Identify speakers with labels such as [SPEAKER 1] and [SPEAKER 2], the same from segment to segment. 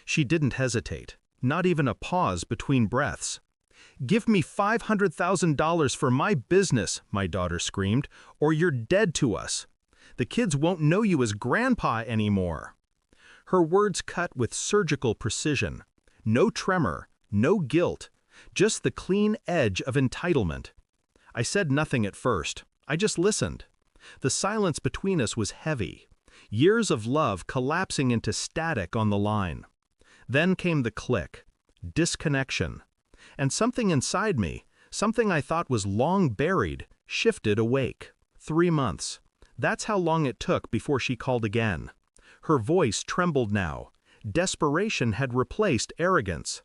[SPEAKER 1] She didn't hesitate, not even a pause between breaths. "Give me $500,000 for my business," my daughter screamed, "or you're dead to us. The kids won't know you as Grandpa anymore." Her words cut with surgical precision. No tremor, no guilt, just the clean edge of entitlement. I said nothing at first. I just listened. The silence between us was heavy. Years of love collapsing into static on the line. Then came the click. Disconnection. And something inside me, something I thought was long buried, shifted awake. 3 months. That's how long it took before she called again. Her voice trembled now. Desperation had replaced arrogance.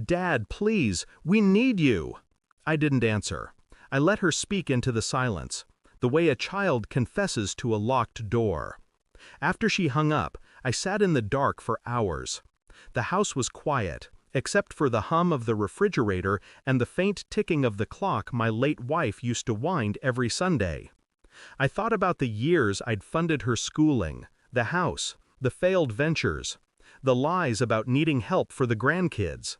[SPEAKER 1] "Dad, please, we need you." I didn't answer. I let her speak into the silence, the way a child confesses to a locked door. After she hung up, I sat in the dark for hours. The house was quiet, except for the hum of the refrigerator and the faint ticking of the clock my late wife used to wind every Sunday. I thought about the years I'd funded her schooling, the house, the failed ventures, the lies about needing help for the grandkids.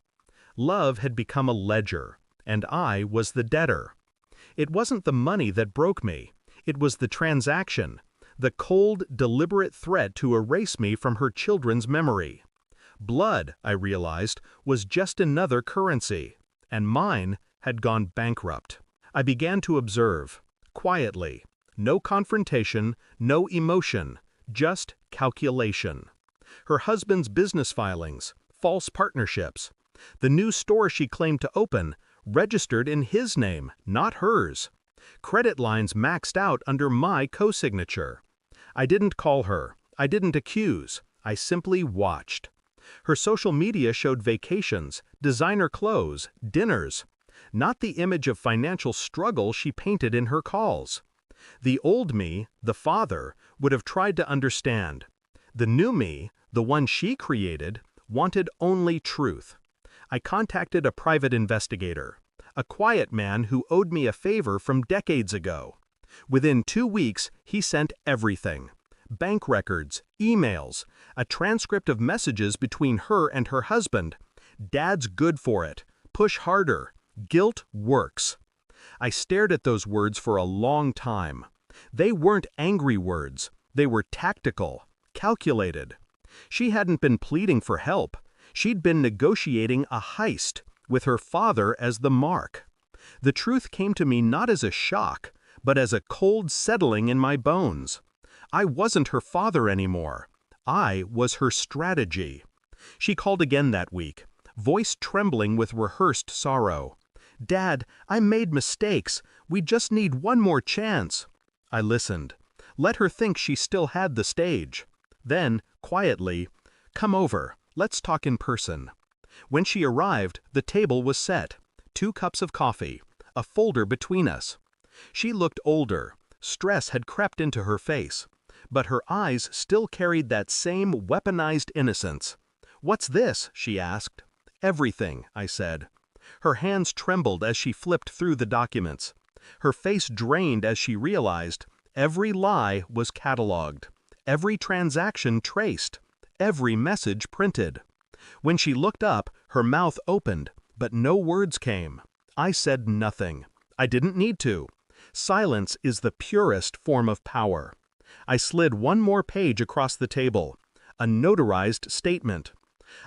[SPEAKER 1] Love had become a ledger, and I was the debtor. It wasn't the money that broke me. It was the transaction, the cold, deliberate threat to erase me from her children's memory. Blood, I realized, was just another currency, and mine had gone bankrupt. I began to observe, quietly. No confrontation, no emotion, just calculation. Her husband's business filings, false partnerships. The new store she claimed to open, registered in his name, not hers. Credit lines maxed out under my co-signature. I didn't call her. I didn't accuse. I simply watched. Her social media showed vacations, designer clothes, dinners. Not the image of financial struggle she painted in her calls. The old me, the father, would have tried to understand. The new me, the one she created, wanted only truth. I contacted a private investigator, a quiet man who owed me a favor from decades ago. Within 2 weeks, he sent everything. Bank records, emails, a transcript of messages between her and her husband. "Dad's good for it. Push harder. Guilt works." I stared at those words for a long time. They weren't angry words. They were tactical, calculated. She hadn't been pleading for help. She'd been negotiating a heist, with her father as the mark. The truth came to me not as a shock, but as a cold settling in my bones. I wasn't her father anymore. I was her strategy. She called again that week, voice trembling with rehearsed sorrow. "Dad, I made mistakes. We just need one more chance." I listened. Let her think she still had the stage. Then, quietly, "Come over. Let's talk in person." When she arrived, the table was set. 2 cups of coffee. A folder between us. She looked older. Stress had crept into her face. But her eyes still carried that same weaponized innocence. "What's this?" she asked. "Everything," I said. Her hands trembled as she flipped through the documents. Her face drained as she realized every lie was cataloged, every transaction traced, every message printed. When she looked up, her mouth opened, but no words came. I said nothing. I didn't need to. Silence is the purest form of power. I slid one more page across the table. A notarized statement.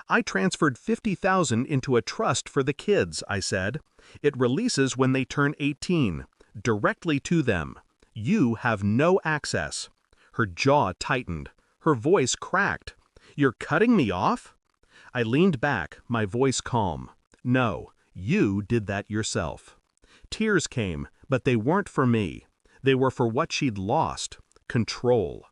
[SPEAKER 1] "I transferred $50,000 into a trust for the kids," I said. "It releases when they turn 18, directly to them. You have no access." Her jaw tightened. Her voice cracked. "You're cutting me off?" I leaned back, my voice calm. "No, you did that yourself." Tears came, but they weren't for me. They were for what she'd lost. Control.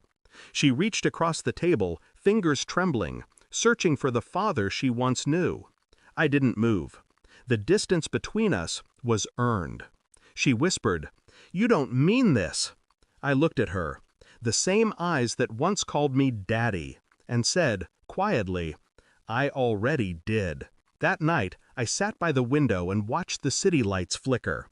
[SPEAKER 1] She reached across the table, fingers trembling, searching for the father she once knew. I didn't move. The distance between us was earned. She whispered, "You don't mean this." I looked at her, the same eyes that once called me Daddy, and said, quietly, "I already did." That night, I sat by the window and watched the city lights flicker.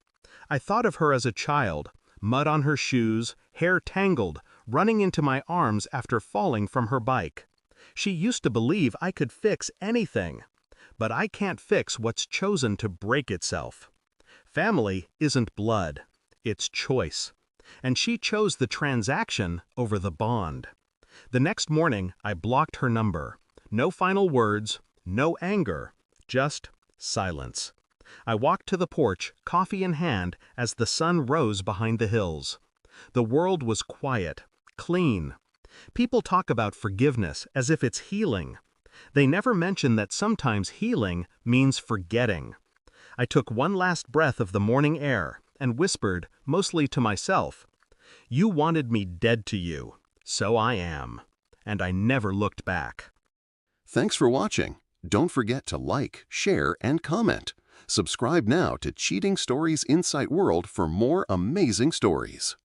[SPEAKER 1] I thought of her as a child, mud on her shoes, hair tangled, running into my arms after falling from her bike. She used to believe I could fix anything. But I can't fix what's chosen to break itself. Family isn't blood, it's choice. And she chose the transaction over the bond. The next morning, I blocked her number. No final words, no anger, just silence. I walked to the porch, coffee in hand, as the sun rose behind the hills. The world was quiet, clean. People talk about forgiveness as if it's healing. They never mention that sometimes healing means forgetting. I took one last breath of the morning air and whispered, mostly to myself, "You wanted me dead to you, so I am." And I never looked back.
[SPEAKER 2] Thanks for watching. Don't forget to like, share, and comment. Subscribe now to Cheating Stories Insight World for more amazing stories.